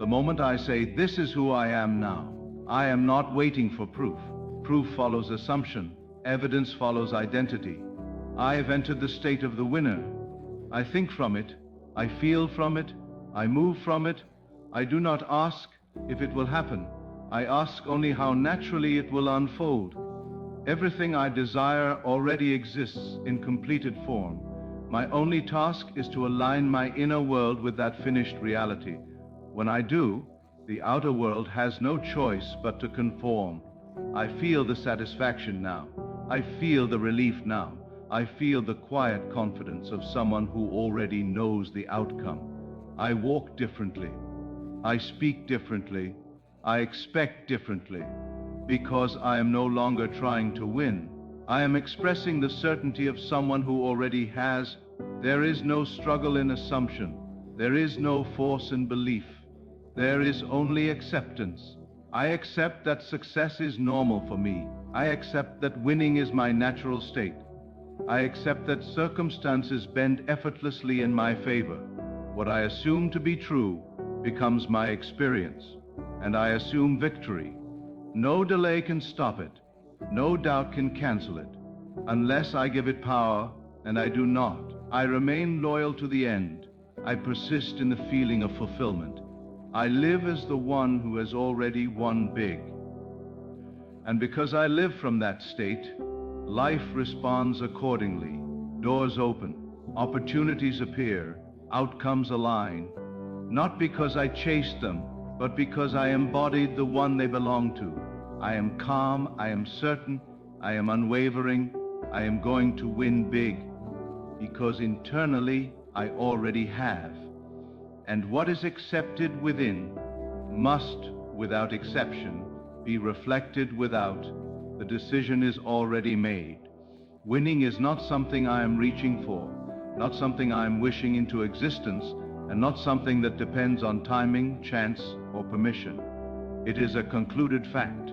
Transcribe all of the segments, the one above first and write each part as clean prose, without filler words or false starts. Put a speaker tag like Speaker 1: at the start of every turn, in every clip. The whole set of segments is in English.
Speaker 1: The moment I say, this is who I am now, I am not waiting for proof. Proof follows assumption. Evidence follows identity. I have entered the state of the winner. I think from it. I feel from it. I move from it. I do not ask if it will happen. I ask only how naturally it will unfold. Everything I desire already exists in completed form. My only task is to align my inner world with that finished reality. When I do, the outer world has no choice but to conform. I feel the satisfaction now. I feel the relief now. I feel the quiet confidence of someone who already knows the outcome. I walk differently. I speak differently. I expect differently. Because I am no longer trying to win. I am expressing the certainty of someone who already has. There is no struggle in assumption. There is no force in belief. There is only acceptance. I accept that success is normal for me. I accept that winning is my natural state. I accept that circumstances bend effortlessly in my favor. What I assume to be true becomes my experience, and I assume victory. No delay can stop it. No doubt can cancel it. Unless I give it power, and I do not. I remain loyal to the end. I persist in the feeling of fulfillment. I live as the one who has already won big. And because I live from that state, life responds accordingly. Doors open, opportunities appear, outcomes align. Not because I chased them, but because I embodied the one they belong to. I am calm, I am certain, I am unwavering, I am going to win big. Because internally, I already have. And what is accepted within must, without exception, be reflected without. The decision is already made. Winning is not something I am reaching for, not something I am wishing into existence, and not something that depends on timing, chance, or permission. It is a concluded fact.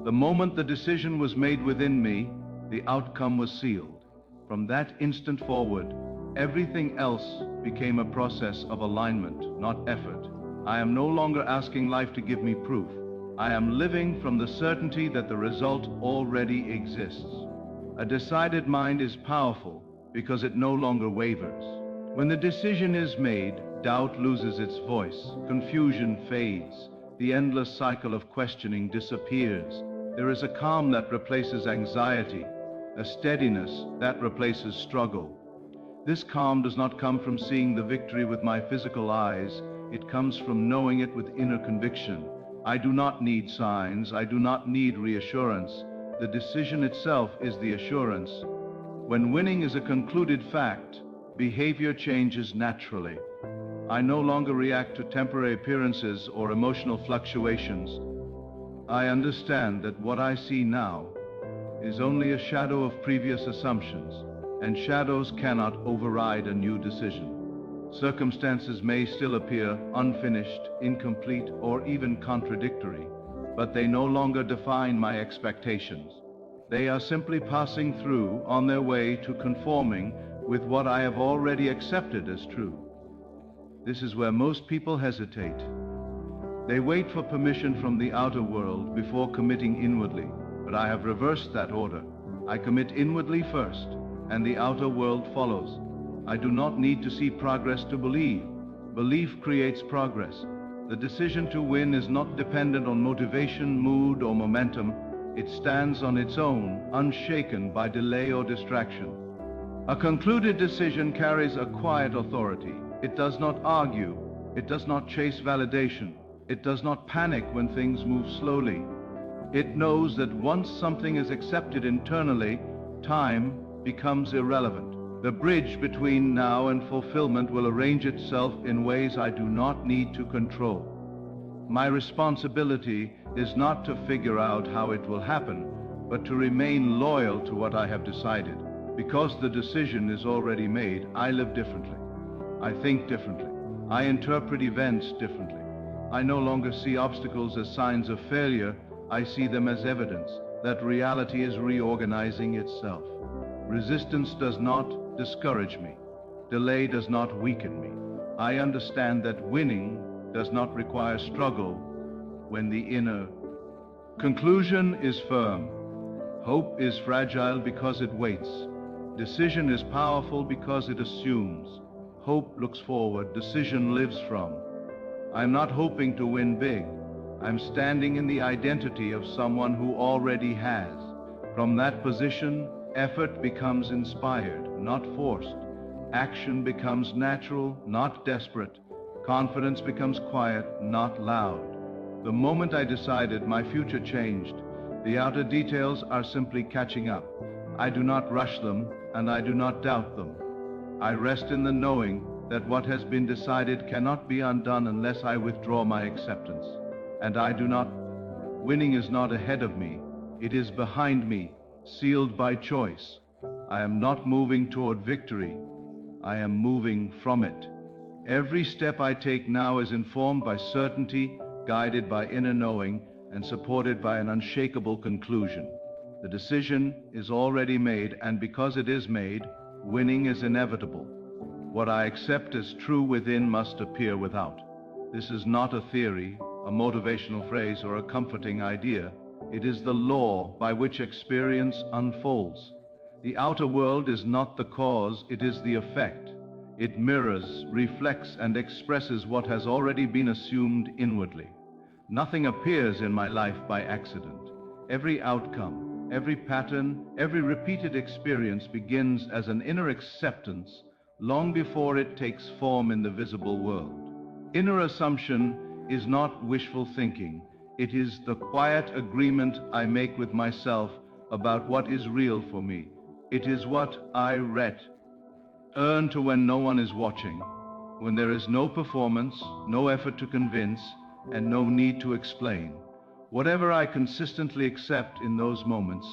Speaker 1: The moment the decision was made within me, the outcome was sealed. From that instant forward, everything else became a process of alignment, not effort. I am no longer asking life to give me proof. I am living from the certainty that the result already exists. A decided mind is powerful because it no longer wavers. When the decision is made, doubt loses its voice, confusion fades, the endless cycle of questioning disappears. There is a calm that replaces anxiety, a steadiness that replaces struggle. This calm does not come from seeing the victory with my physical eyes. It comes from knowing it with inner conviction. I do not need signs. I do not need reassurance. The decision itself is the assurance. When winning is a concluded fact, behavior changes naturally. I no longer react to temporary appearances or emotional fluctuations. I understand that what I see now is only a shadow of previous assumptions, and shadows cannot override a new decision. Circumstances may still appear unfinished, incomplete, or even contradictory, but they no longer define my expectations. They are simply passing through on their way to conforming with what I have already accepted as true. This is where most people hesitate. They wait for permission from the outer world before committing inwardly, but I have reversed that order. I commit inwardly first, and the outer world follows. I do not need to see progress to believe. Belief creates progress. The decision to win is not dependent on motivation, mood, or momentum. It stands on its own, unshaken by delay or distraction. A concluded decision carries a quiet authority. It does not argue. It does not chase validation. It does not panic when things move slowly. It knows that once something is accepted internally, time becomes irrelevant. The bridge between now and fulfillment will arrange itself in ways I do not need to control. My responsibility is not to figure out how it will happen, but to remain loyal to what I have decided. Because the decision is already made, I live differently. I think differently. I interpret events differently. I no longer see obstacles as signs of failure. I see them as evidence that reality is reorganizing itself. Resistance does not discourage me. Delay does not weaken me. I understand that winning does not require struggle when the inner conclusion is firm. Hope is fragile because it waits. Decision is powerful because it assumes. Hope looks forward, decision lives from. I'm not hoping to win big. I'm standing in the identity of someone who already has. From that position, effort becomes inspired, not forced. Action becomes natural, not desperate. Confidence becomes quiet, not loud. The moment I decided, my future changed. The outer details are simply catching up. I do not rush them, and I do not doubt them. I rest in the knowing that what has been decided cannot be undone unless I withdraw my acceptance. And I do not. Winning is not ahead of me. It is behind me, sealed by choice. I am not moving toward victory. I am moving from it. Every step I take now is informed by certainty, guided by inner knowing, and supported by an unshakable conclusion. The decision is already made, and because it is made, winning is inevitable. What I accept as true within must appear without. This is not a theory, a motivational phrase, or a comforting idea. It is the law by which experience unfolds. The outer world is not the cause, it is the effect. It mirrors, reflects, and expresses what has already been assumed inwardly. Nothing appears in my life by accident. Every outcome, every pattern, every repeated experience begins as an inner acceptance long before it takes form in the visible world. Inner assumption is not wishful thinking. It is the quiet agreement I make with myself about what is real for me. It is what I earn to when no one is watching, when there is no performance, no effort to convince, and no need to explain. Whatever I consistently accept in those moments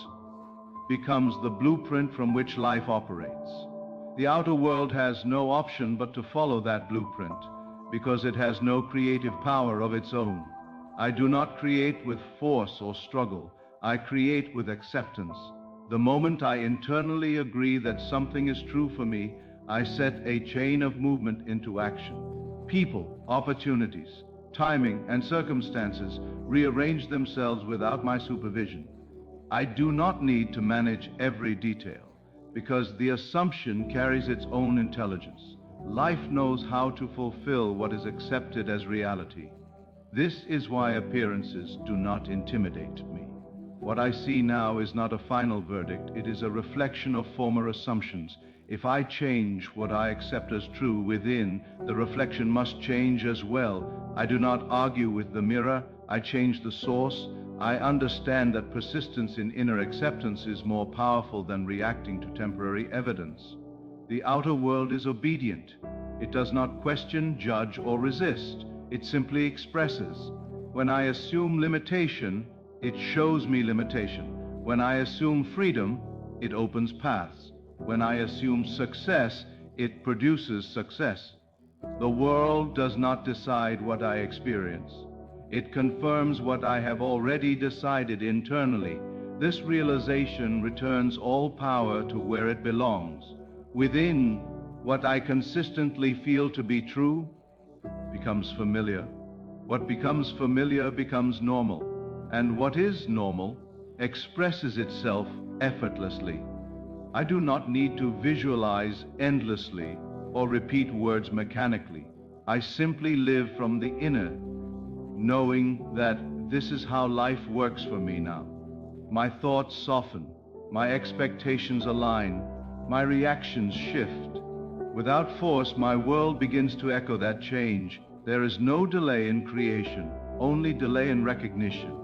Speaker 1: becomes the blueprint from which life operates. The outer world has no option but to follow that blueprint, because it has no creative power of its own. I do not create with force or struggle. I create with acceptance. The moment I internally agree that something is true for me, I set a chain of movement into action. People, opportunities, timing, and circumstances rearrange themselves without my supervision. I do not need to manage every detail, because the assumption carries its own intelligence. Life knows how to fulfill what is accepted as reality. This is why appearances do not intimidate me. What I see now is not a final verdict, it is a reflection of former assumptions. If I change what I accept as true within, the reflection must change as well. I do not argue with the mirror, I change the source. I understand that persistence in inner acceptance is more powerful than reacting to temporary evidence. The outer world is obedient. It does not question, judge, or resist. It simply expresses. When I assume limitation, it shows me limitation. When I assume freedom, it opens paths. When I assume success, it produces success. The world does not decide what I experience. It confirms what I have already decided internally. This realization returns all power to where it belongs. Within, what I consistently feel to be true becomes familiar. What becomes familiar becomes normal. And what is normal expresses itself effortlessly. I do not need to visualize endlessly or repeat words mechanically. I simply live from the inner, knowing that this is how life works for me now. My thoughts soften, my expectations align, my reactions shift. Without force, my world begins to echo that change. There is no delay in creation, only delay in recognition.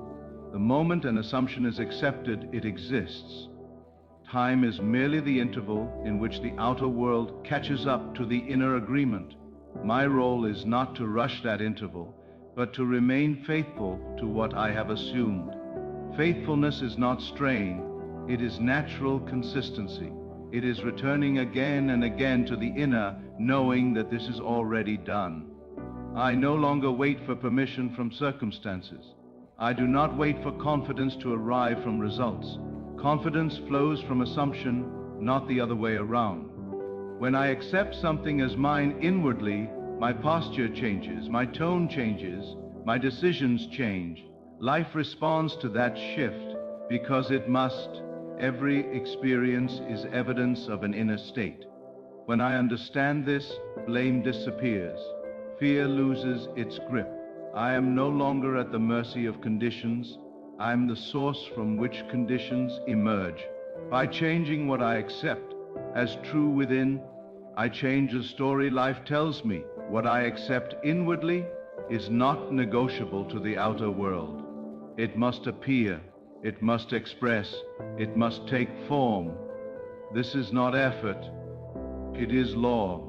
Speaker 1: The moment an assumption is accepted, it exists. Time is merely the interval in which the outer world catches up to the inner agreement. My role is not to rush that interval, but to remain faithful to what I have assumed. Faithfulness is not strain, it is natural consistency. It is returning again and again to the inner, knowing that this is already done. I no longer wait for permission from circumstances. I do not wait for confidence to arrive from results. Confidence flows from assumption, not the other way around. When I accept something as mine inwardly, My posture changes, my tone changes, my decisions change. Life responds to that shift because it must. Every experience is evidence of an inner state. When I understand this, blame disappears. Fear loses its grip. I am no longer at the mercy of conditions. I am the source from which conditions emerge. By changing what I accept as true within, I change the story life tells me. What I accept inwardly is not negotiable to the outer world. It must appear, it must express, it must take form. This is not effort, it is law.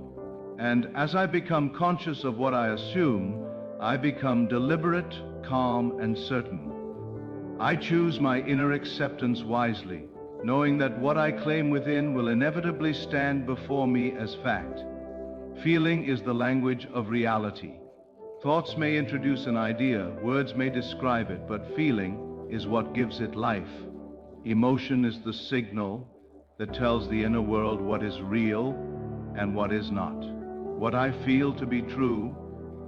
Speaker 1: And as I become conscious of what I assume, I become deliberate, calm, and certain. I choose my inner acceptance wisely, knowing that what I claim within will inevitably stand before me as fact. Feeling is the language of reality. Thoughts may introduce an idea, words may describe it, but feeling is what gives it life. Emotion is the signal that tells the inner world what is real and what is not. What I feel to be true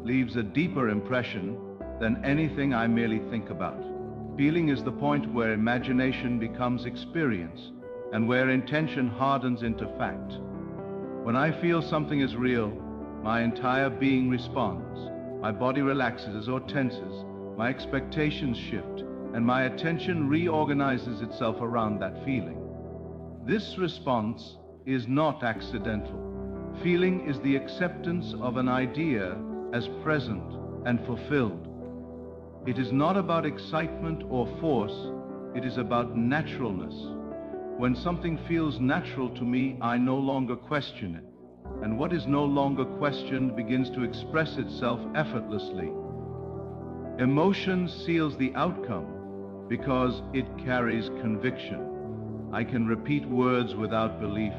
Speaker 1: leaves a deeper impression than anything I merely think about. Feeling is the point where imagination becomes experience and where intention hardens into fact. When I feel something is real, my entire being responds. My body relaxes or tenses, my expectations shift, and my attention reorganizes itself around that feeling. This response is not accidental. Feeling is the acceptance of an idea as present and fulfilled. It is not about excitement or force, it is about naturalness. When something feels natural to me, I no longer question it. And what is no longer questioned begins to express itself effortlessly. Emotion seals the outcome because it carries conviction. I can repeat words without belief,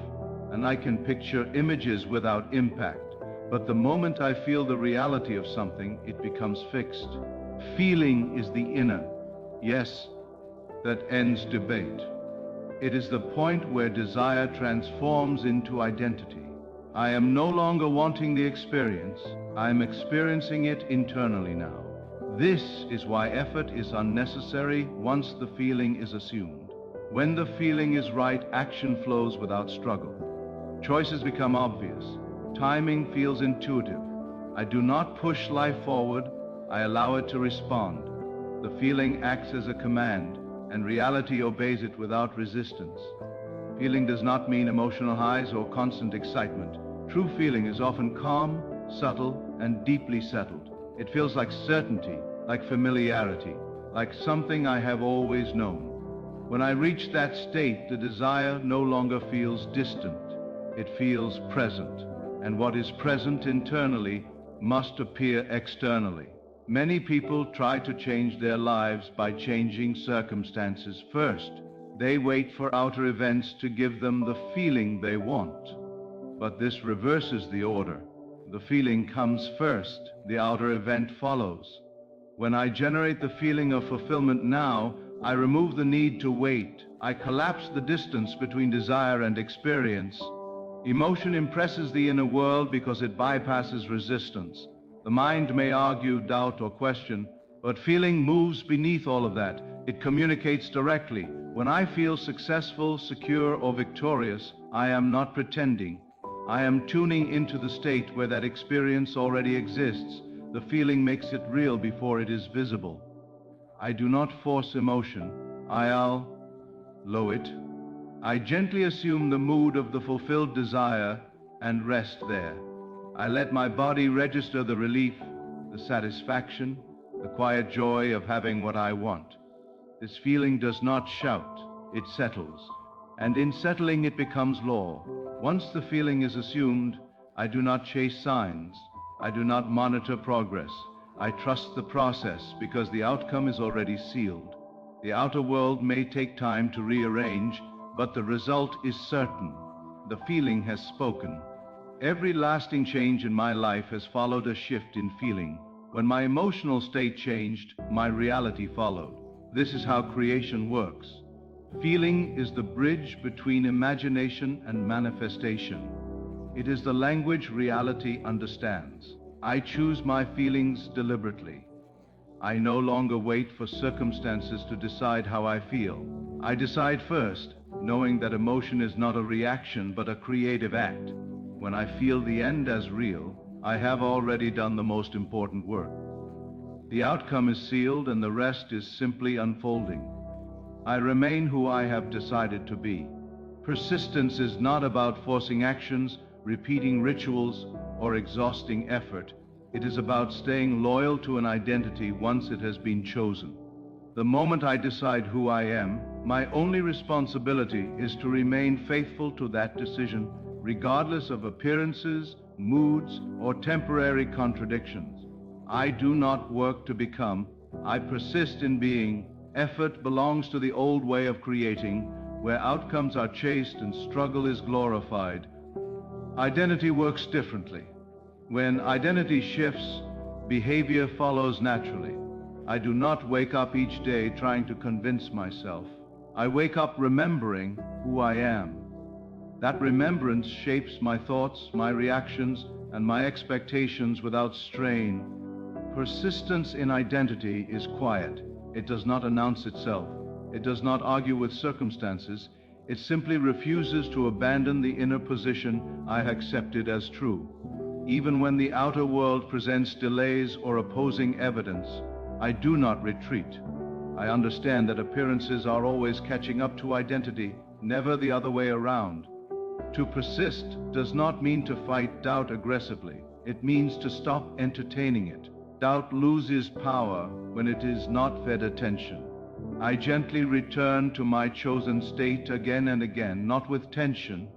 Speaker 1: and I can picture images without impact. But the moment I feel the reality of something, it becomes fixed. Feeling is the inner, yes, that ends debate. It is the point where desire transforms into identity. I am no longer wanting the experience, I am experiencing it internally now. This is why effort is unnecessary once the feeling is assumed. When the feeling is right, action flows without struggle. Choices become obvious. Timing feels intuitive. I do not push life forward, I allow it to respond. The feeling acts as a command, and reality obeys it without resistance. Feeling does not mean emotional highs or constant excitement. True feeling is often calm, subtle, and deeply settled. It feels like certainty, like familiarity, like something I have always known. When I reach that state, the desire no longer feels distant. It feels present. And what is present internally must appear externally. Many people try to change their lives by changing circumstances first. They wait for outer events to give them the feeling they want. But this reverses the order. The feeling comes first, the outer event follows. When I generate the feeling of fulfillment now, I remove the need to wait. I collapse the distance between desire and experience. Emotion impresses the inner world because it bypasses resistance. The mind may argue, doubt, or question, but feeling moves beneath all of that. It communicates directly. When I feel successful, secure, or victorious, I am not pretending. I am tuning into the state where that experience already exists. The feeling makes it real before it is visible. I do not force emotion. I'll low it. I gently assume the mood of the fulfilled desire and rest there. I let my body register the relief, the satisfaction, the quiet joy of having what I want. This feeling does not shout, it settles. And in settling, it becomes law. Once the feeling is assumed, I do not chase signs. I do not monitor progress. I trust the process because the outcome is already sealed. The outer world may take time to rearrange, but the result is certain. The feeling has spoken. Every lasting change in my life has followed a shift in feeling. When my emotional state changed, my reality followed. This is how creation works. Feeling is the bridge between imagination and manifestation. It is the language reality understands. I choose my feelings deliberately. I no longer wait for circumstances to decide how I feel. I decide first, knowing that emotion is not a reaction but a creative act. When I feel the end as real, I have already done the most important work. The outcome is sealed and the rest is simply unfolding. I remain who I have decided to be. Persistence is not about forcing actions, repeating rituals, or exhausting effort. It is about staying loyal to an identity once it has been chosen. The moment I decide who I am, my only responsibility is to remain faithful to that decision, regardless of appearances, moods, or temporary contradictions. I do not work to become, I persist in being. Effort belongs to the old way of creating, where outcomes are chased and struggle is glorified. Identity works differently. When identity shifts, behavior follows naturally. I do not wake up each day trying to convince myself. I wake up remembering who I am. That remembrance shapes my thoughts, my reactions, and my expectations without strain. Persistence in identity is quiet. It does not announce itself. It does not argue with circumstances. It simply refuses to abandon the inner position I accepted as true. Even when the outer world presents delays or opposing evidence, I do not retreat. I understand that appearances are always catching up to identity, never the other way around. To persist does not mean to fight doubt aggressively. It means to stop entertaining it. Doubt loses power when it is not fed attention. I gently return to my chosen state again and again, not with tension,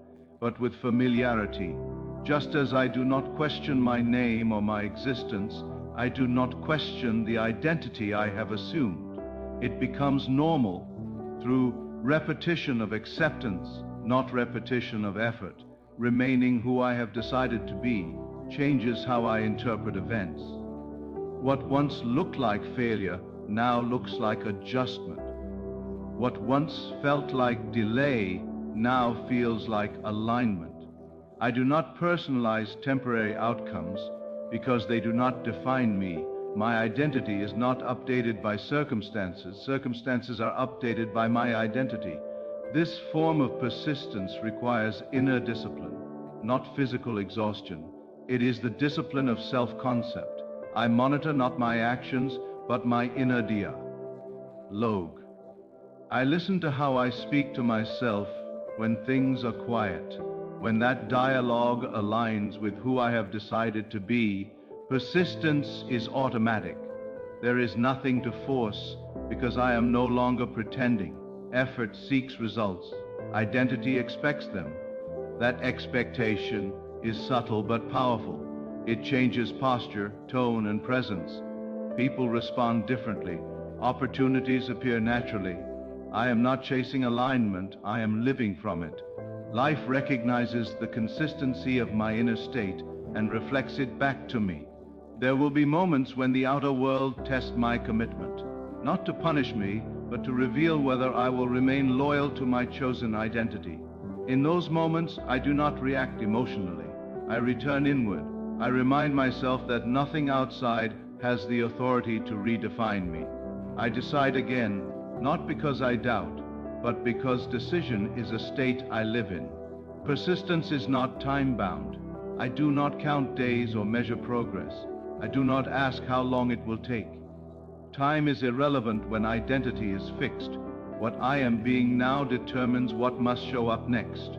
Speaker 1: but with familiarity. Just as I do not question my name or my existence, I do not question the identity I have assumed. It becomes normal through repetition of acceptance, not repetition of effort. Remaining who I have decided to be changes how I interpret events. What once looked like failure now looks like adjustment. What once felt like delay now feels like alignment. I do not personalize temporary outcomes because they do not define me. My identity is not updated by circumstances. Circumstances are updated by my identity. This form of persistence requires inner discipline, not physical exhaustion. It is the discipline of self-concept. I monitor not my actions, but my inner dialogue. I listen to how I speak to myself when things are quiet. When that dialogue aligns with who I have decided to be, persistence is automatic. There is nothing to force because I am no longer pretending. Effort seeks results. Identity expects them. That expectation is subtle but powerful. It changes posture, tone, and presence. People respond differently. Opportunities appear naturally. I am not chasing alignment, I am living from it. Life recognizes the consistency of my inner state and reflects it back to me. There will be moments when the outer world tests my commitment, not to punish me, but to reveal whether I will remain loyal to my chosen identity. In those moments, I do not react emotionally. I return inward. I remind myself that nothing outside has the authority to redefine me. I decide again, not because I doubt, but because decision is a state I live in. Persistence is not time-bound. I do not count days or measure progress. I do not ask how long it will take. Time is irrelevant when identity is fixed. What I am being now determines what must show up next.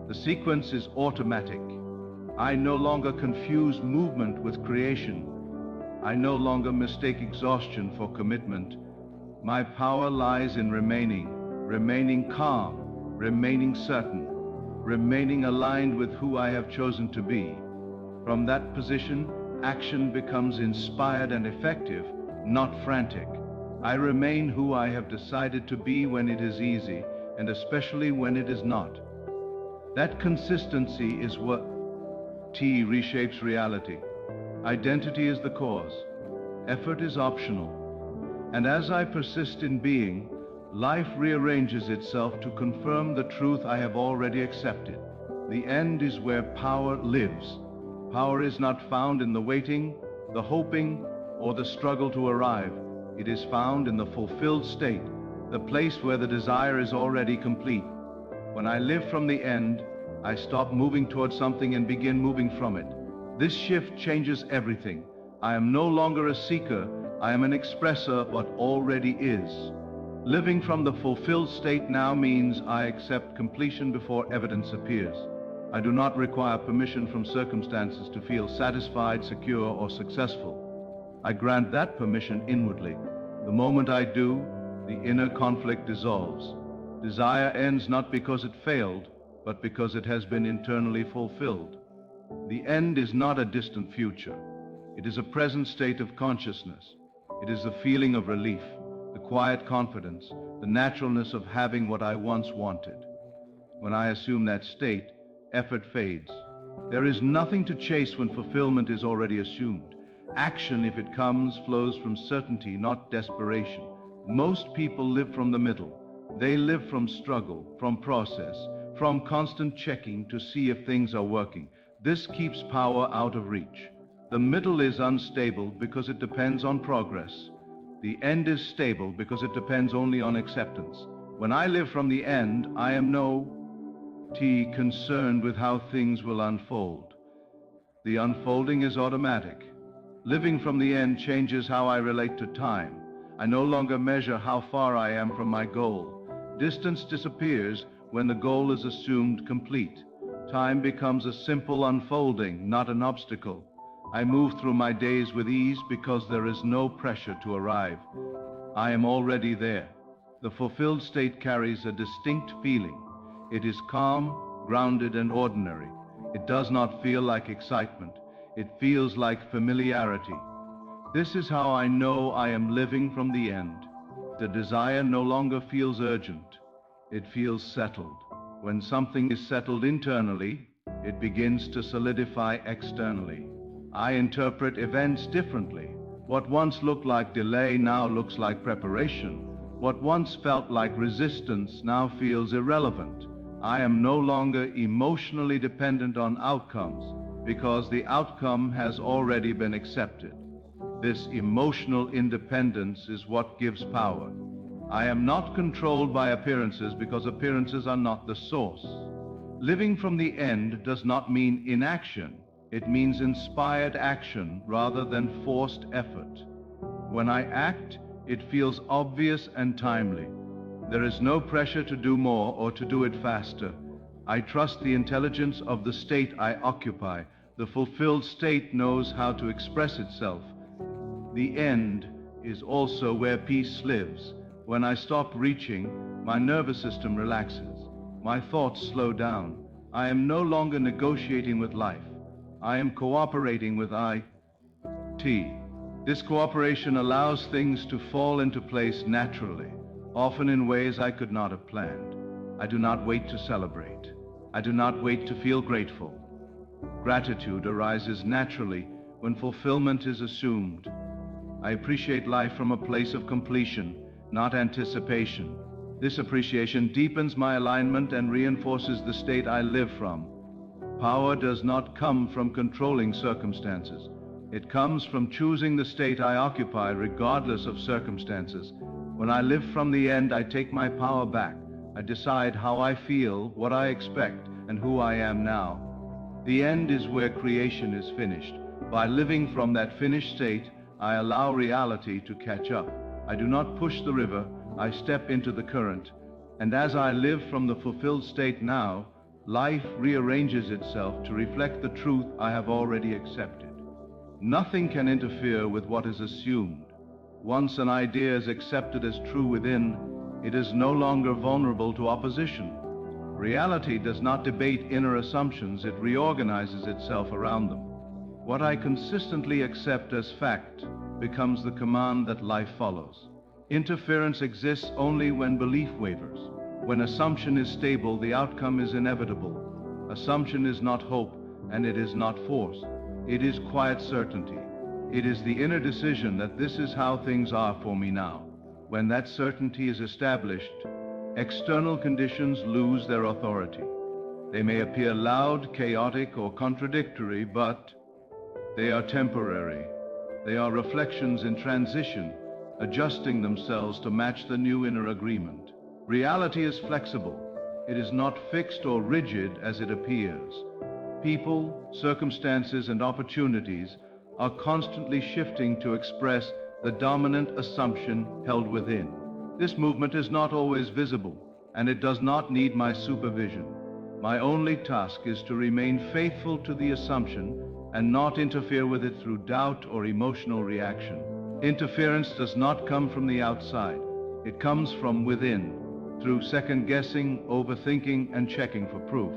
Speaker 1: The sequence is automatic. I no longer confuse movement with creation. I no longer mistake exhaustion for commitment. My power lies in remaining calm, remaining certain, remaining aligned with who I have chosen to be. From that position, action becomes inspired and effective, not frantic. I remain who I have decided to be when it is easy, and especially when it is not. That consistency is what reshapes reality. Identity is the cause. Effort is optional. And as I persist in being, life rearranges itself to confirm the truth I have already accepted. The end is where power lives. Power is not found in the waiting, the hoping, or the struggle to arrive. It is found in the fulfilled state, the place where the desire is already complete. When I live from the end, I stop moving towards something and begin moving from it. This shift changes everything. I am no longer a seeker, I am an expresser of what already is. Living from the fulfilled state now means I accept completion before evidence appears. I do not require permission from circumstances to feel satisfied, secure, or successful. I grant that permission inwardly. The moment I do, the inner conflict dissolves. Desire ends not because it failed, but because it has been internally fulfilled. The end is not a distant future. It is a present state of consciousness. It is the feeling of relief, the quiet confidence, the naturalness of having what I once wanted. When I assume that state, effort fades. There is nothing to chase when fulfillment is already assumed. Action, if it comes, flows from certainty, not desperation. Most people live from the middle. They live from struggle, from process, from constant checking to see if things are working. This keeps power out of reach. The middle is unstable because it depends on progress. The end is stable because it depends only on acceptance. When I live from the end, I am concerned with how things will unfold. The unfolding is automatic. Living from the end changes how I relate to time. I no longer measure how far I am from my goal. Distance disappears when the goal is assumed complete. Time becomes a simple unfolding, not an obstacle. I move through my days with ease because there is no pressure to arrive. I am already there. The fulfilled state carries a distinct feeling. It is calm, grounded, and ordinary. It does not feel like excitement. It feels like familiarity. This is how I know I am living from the end. The desire no longer feels urgent. It feels settled. When something is settled internally, it begins to solidify externally. I interpret events differently. What once looked like delay now looks like preparation. What once felt like resistance now feels irrelevant. I am no longer emotionally dependent on outcomes because the outcome has already been accepted. This emotional independence is what gives power. I am not controlled by appearances because appearances are not the source. Living from the end does not mean inaction. It means inspired action rather than forced effort. When I act, it feels obvious and timely. There is no pressure to do more or to do it faster. I trust the intelligence of the state I occupy. The fulfilled state knows how to express itself. The end is also where peace lives. When I stop reaching, my nervous system relaxes. My thoughts slow down. I am no longer negotiating with life. I am cooperating with IT. This cooperation allows things to fall into place naturally, often in ways I could not have planned. I do not wait to celebrate. I do not wait to feel grateful. Gratitude arises naturally when fulfillment is assumed. I appreciate life from a place of completion, not anticipation. This appreciation deepens my alignment and reinforces the state I live from. Power does not come from controlling circumstances. It comes from choosing the state I occupy regardless of circumstances. When I live from the end, I take my power back. I decide how I feel, what I expect, and who I am now. The end is where creation is finished. By living from that finished state, I allow reality to catch up. I do not push the river, I step into the current. And as I live from the fulfilled state now, life rearranges itself to reflect the truth I have already accepted. Nothing can interfere with what is assumed. Once an idea is accepted as true within, it is no longer vulnerable to opposition. Reality does not debate inner assumptions, it reorganizes itself around them. What I consistently accept as fact becomes the command that life follows. Interference exists only when belief wavers. When assumption is stable, the outcome is inevitable. Assumption is not hope, and it is not force. It is quiet certainty. It is the inner decision that this is how things are for me now. When that certainty is established, external conditions lose their authority. They may appear loud, chaotic, or contradictory, but They are temporary. They are reflections in transition, adjusting themselves to match the new inner agreement. Reality is flexible. It is not fixed or rigid as it appears. People, circumstances, and opportunities are constantly shifting to express the dominant assumption held within. This movement is not always visible, and it does not need my supervision. My only task is to remain faithful to the assumption and not interfere with it through doubt or emotional reaction. Interference does not come from the outside. It comes from within, through second-guessing, overthinking, and checking for proof.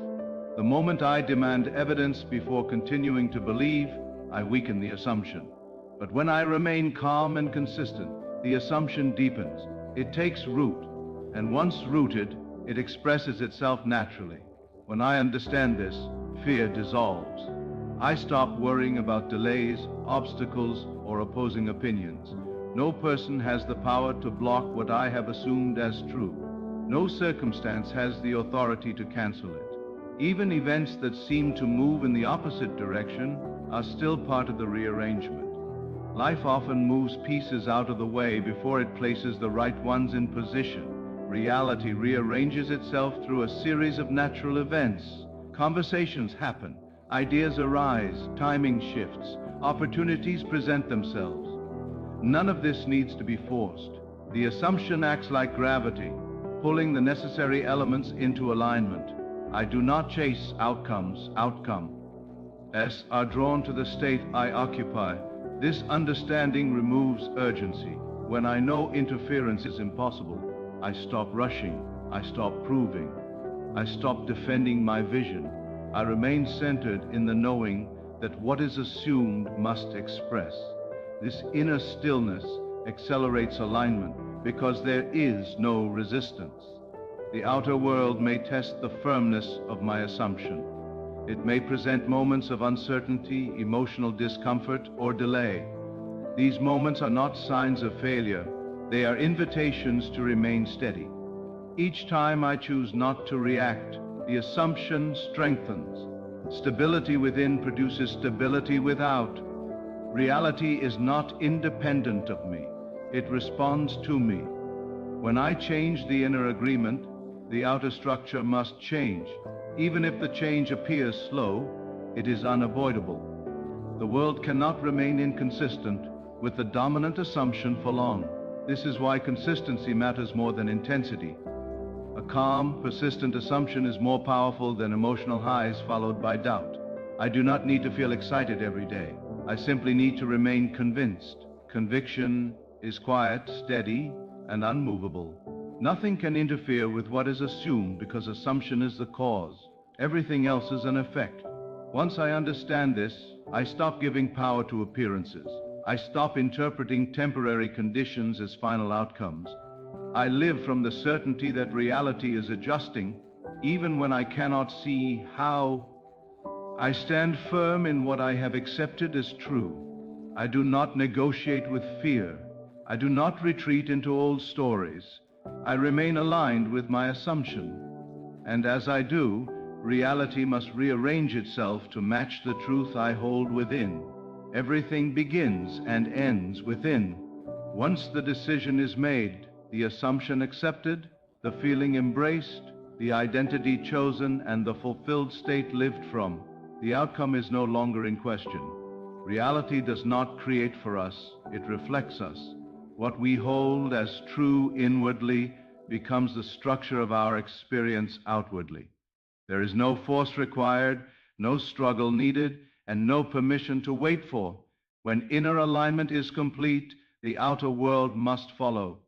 Speaker 1: The moment I demand evidence before continuing to believe, I weaken the assumption. But when I remain calm and consistent, the assumption deepens. It takes root, and once rooted, it expresses itself naturally. When I understand this, fear dissolves. I stop worrying about delays, obstacles, or opposing opinions. No person has the power to block what I have assumed as true. No circumstance has the authority to cancel it. Even events that seem to move in the opposite direction are still part of the rearrangement. Life often moves pieces out of the way before it places the right ones in position. Reality rearranges itself through a series of natural events. Conversations happen, ideas arise, timing shifts, opportunities present themselves. None of this needs to be forced. The assumption acts like gravity, pulling the necessary elements into alignment. I do not chase outcomes. Outcomes are drawn to the state I occupy. This understanding removes urgency. When I know interference is impossible, I stop rushing, I stop proving, I stop defending my vision. I remain centered in the knowing that what is assumed must express. This inner stillness accelerates alignment because there is no resistance. The outer world may test the firmness of my assumption. It may present moments of uncertainty, emotional discomfort, or delay. These moments are not signs of failure. They are invitations to remain steady. Each time I choose not to react, the assumption strengthens. Stability within produces stability without. Reality is not independent of me. It responds to me. When I change the inner agreement, the outer structure must change. Even if the change appears slow, it is unavoidable. The world cannot remain inconsistent with the dominant assumption for long. This is why consistency matters more than intensity. A calm, persistent assumption is more powerful than emotional highs followed by doubt. I do not need to feel excited every day. I simply need to remain convinced. Conviction is quiet, steady, and unmovable. Nothing can interfere with what is assumed because assumption is the cause. Everything else is an effect. Once I understand this, I stop giving power to appearances. I stop interpreting temporary conditions as final outcomes. I live from the certainty that reality is adjusting, even when I cannot see how. I stand firm in what I have accepted as true. I do not negotiate with fear. I do not retreat into old stories. I remain aligned with my assumption. And as I do, reality must rearrange itself to match the truth I hold within. Everything begins and ends within. Once the decision is made, the assumption accepted, the feeling embraced, the identity chosen, and the fulfilled state lived from, the outcome is no longer in question. Reality does not create for us, it reflects us. What we hold as true inwardly becomes the structure of our experience outwardly. There is no force required, no struggle needed, and no permission to wait for. When inner alignment is complete, the outer world must follow.